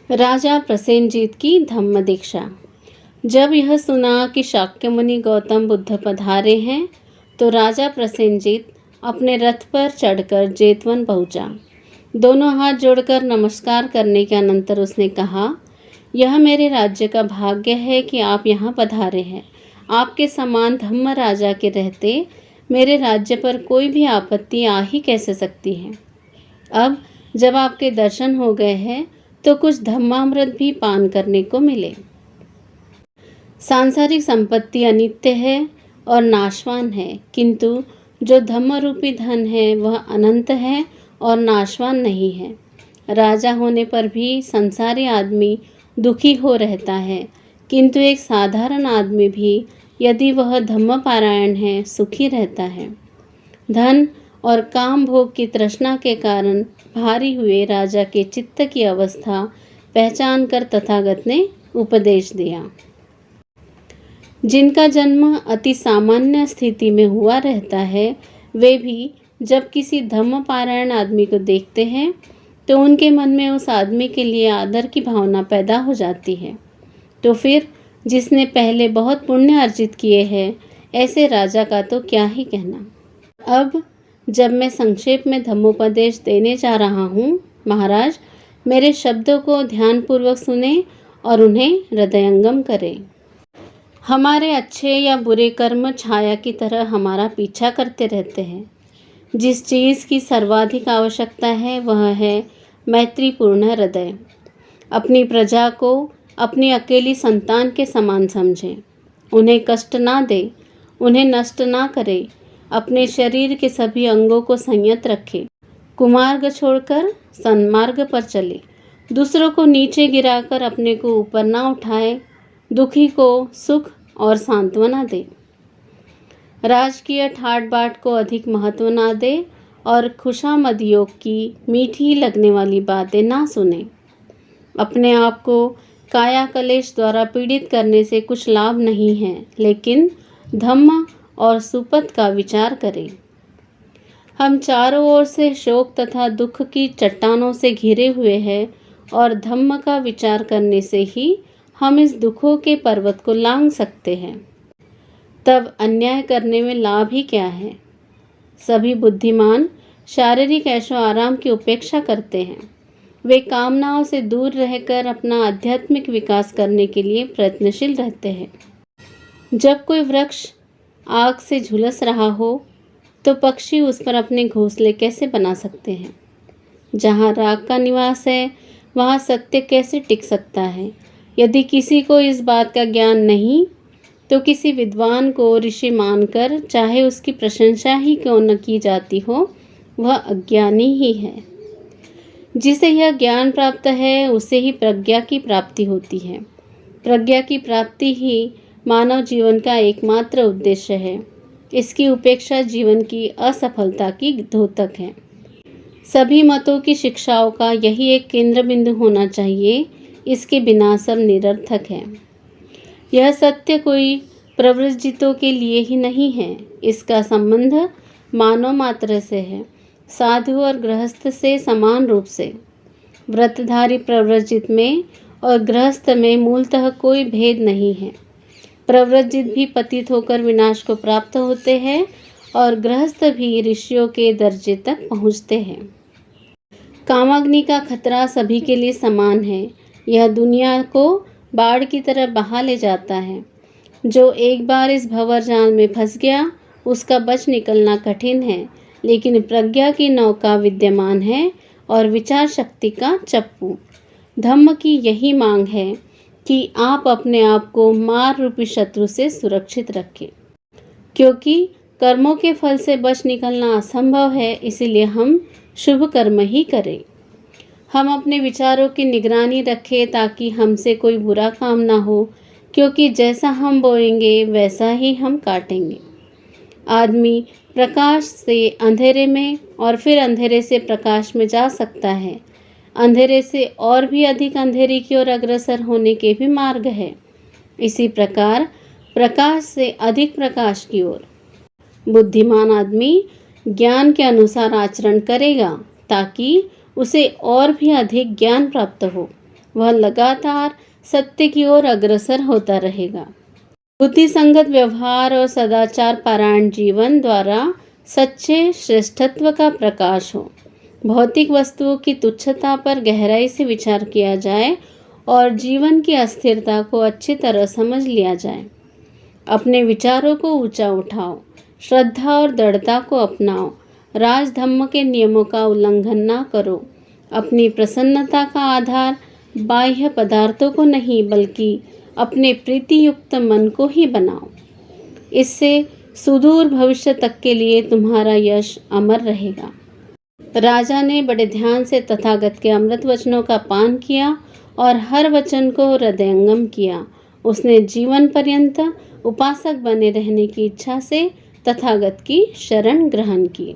राजा प्रसेनजीत की धम्म दीक्षा। जब यह सुना कि शाक्यमुनि गौतम बुद्ध पधारे हैं तो राजा प्रसेनजीत अपने रथ पर चढ़कर जेतवन पहुंचा। दोनों हाथ जोड़कर नमस्कार करने के अनंतर उसने कहा, यह मेरे राज्य का भाग्य है कि आप यहाँ पधारे हैं। आपके समान धम्म राजा के रहते मेरे राज्य पर कोई भी आपत्ति आ ही कैसे सकती है। अब जब आपके दर्शन हो गए हैं तो कुछ धम्मामृत भी पान करने को मिले। सांसारिक संपत्ति अनित्य है और नाशवान है, किंतु जो धम्म रूपी धन है वह अनंत है और नाशवान नहीं है। राजा होने पर भी संसारी आदमी दुखी हो रहता है, किंतु एक साधारण आदमी भी यदि वह धम्म पारायण है सुखी रहता है। धन और काम भोग की तृष्णा के कारण भारी हुए राजा के चित्त की अवस्था पहचान कर तथागत ने उपदेश दिया। जिनका जन्म अति सामान्य स्थिति में हुआ रहता है वे भी जब किसी धम्म पारायण आदमी को देखते हैं तो उनके मन में उस आदमी के लिए आदर की भावना पैदा हो जाती है। तो फिर जिसने पहले बहुत पुण्य अर्जित किए हैं ऐसे राजा का तो क्या ही कहना। अब जब मैं संक्षेप में धम्मोपदेश देने जा रहा हूँ, महाराज मेरे शब्दों को ध्यानपूर्वक सुने और उन्हें हृदयंगम करें। हमारे अच्छे या बुरे कर्म छाया की तरह हमारा पीछा करते रहते हैं। जिस चीज़ की सर्वाधिक आवश्यकता है वह है मैत्रीपूर्ण हृदय। अपनी प्रजा को अपनी अकेली संतान के समान समझें। उन्हें कष्ट ना दे, उन्हें नष्ट ना करे। अपने शरीर के सभी अंगों को संयत रखे। कुमार्ग छोड़कर सन्मार्ग पर चले। दूसरों को नीचे गिराकर अपने को ऊपर ना उठाए। दुखी को सुख और सांत्वना दे। राजकीय ठाट बाट को अधिक महत्व ना दे और खुशामद योग की मीठी लगने वाली बातें ना सुने। अपने आप को काया कलेश द्वारा पीड़ित करने से कुछ लाभ नहीं है, लेकिन धम्म और सुपथ का विचार करें। हम चारों ओर से शोक तथा दुख की चट्टानों से घिरे हुए हैं और धम्म का विचार करने से ही हम इस दुखों के पर्वत को लांघ सकते हैं। तब अन्याय करने में लाभ ही क्या है। सभी बुद्धिमान शारीरिक ऐशो आराम की उपेक्षा करते हैं। वे कामनाओं से दूर रहकर अपना आध्यात्मिक विकास करने के लिए प्रयत्नशील रहते हैं। जब कोई वृक्ष आग से झुलस रहा हो तो पक्षी उस पर अपने घोंसले कैसे बना सकते हैं। जहाँ राग का निवास है वहाँ सत्य कैसे टिक सकता है। यदि किसी को इस बात का ज्ञान नहीं तो किसी विद्वान को ऋषि मानकर चाहे उसकी प्रशंसा ही क्यों न की जाती हो वह अज्ञानी ही है। जिसे यह ज्ञान प्राप्त है उसे ही प्रज्ञा की प्राप्ति होती है। प्रज्ञा की प्राप्ति ही मानव जीवन का एकमात्र उद्देश्य है। इसकी उपेक्षा जीवन की असफलता की द्योतक है। सभी मतों की शिक्षाओं का यही एक केंद्र बिंदु होना चाहिए। इसके बिना सब निरर्थक है। यह सत्य कोई प्रव्रजितों के लिए ही नहीं है। इसका संबंध मानव मात्र से है, साधु और गृहस्थ से समान रूप से। व्रतधारी प्रव्रजित में और गृहस्थ में मूलतः कोई भेद नहीं है। प्रव्रजित भी पतित होकर विनाश को प्राप्त होते हैं और गृहस्थ भी ऋषियों के दर्जे तक पहुँचते हैं। कामाग्नि का खतरा सभी के लिए समान है। यह दुनिया को बाढ़ की तरह बहा ले जाता है। जो एक बार इस भंवरजाल में फंस गया उसका बच निकलना कठिन है, लेकिन प्रज्ञा की नौका विद्यमान है और विचार शक्ति का चप्पू। धम्म की यही मांग है कि आप अपने आप को मार रूपी शत्रु से सुरक्षित रखें। क्योंकि कर्मों के फल से बच निकलना असंभव है, इसीलिए हम शुभ कर्म ही करें। हम अपने विचारों की निगरानी रखें ताकि हमसे कोई बुरा काम ना हो, क्योंकि जैसा हम बोएंगे वैसा ही हम काटेंगे। आदमी प्रकाश से अंधेरे में और फिर अंधेरे से प्रकाश में जा सकता है। अंधेरे से और भी अधिक अंधेरे की ओर अग्रसर होने के भी मार्ग है। इसी प्रकार प्रकाश से अधिक प्रकाश की ओर। बुद्धिमान आदमी ज्ञान के अनुसार आचरण करेगा ताकि उसे और भी अधिक ज्ञान प्राप्त हो। वह लगातार सत्य की ओर अग्रसर होता रहेगा। बुद्धि संगत व्यवहार और सदाचार पारायण जीवन द्वारा सच्चे श्रेष्ठत्व का प्रकाश हो। भौतिक वस्तुओं की तुच्छता पर गहराई से विचार किया जाए और जीवन की अस्थिरता को अच्छी तरह समझ लिया जाए। अपने विचारों को ऊंचा उठाओ, श्रद्धा और दृढ़ता को अपनाओ, राजधम्म के नियमों का उल्लंघन ना करो। अपनी प्रसन्नता का आधार बाह्य पदार्थों को नहीं बल्कि अपने प्रीतियुक्त मन को ही बनाओ। इससे सुदूर भविष्य तक के लिए तुम्हारा यश अमर रहेगा। राजा ने बड़े ध्यान से तथागत के अमृत वचनों का पान किया और हर वचन को हृदयंगम किया। उसने जीवन पर्यंत उपासक बने रहने की इच्छा से तथागत की शरण ग्रहण की।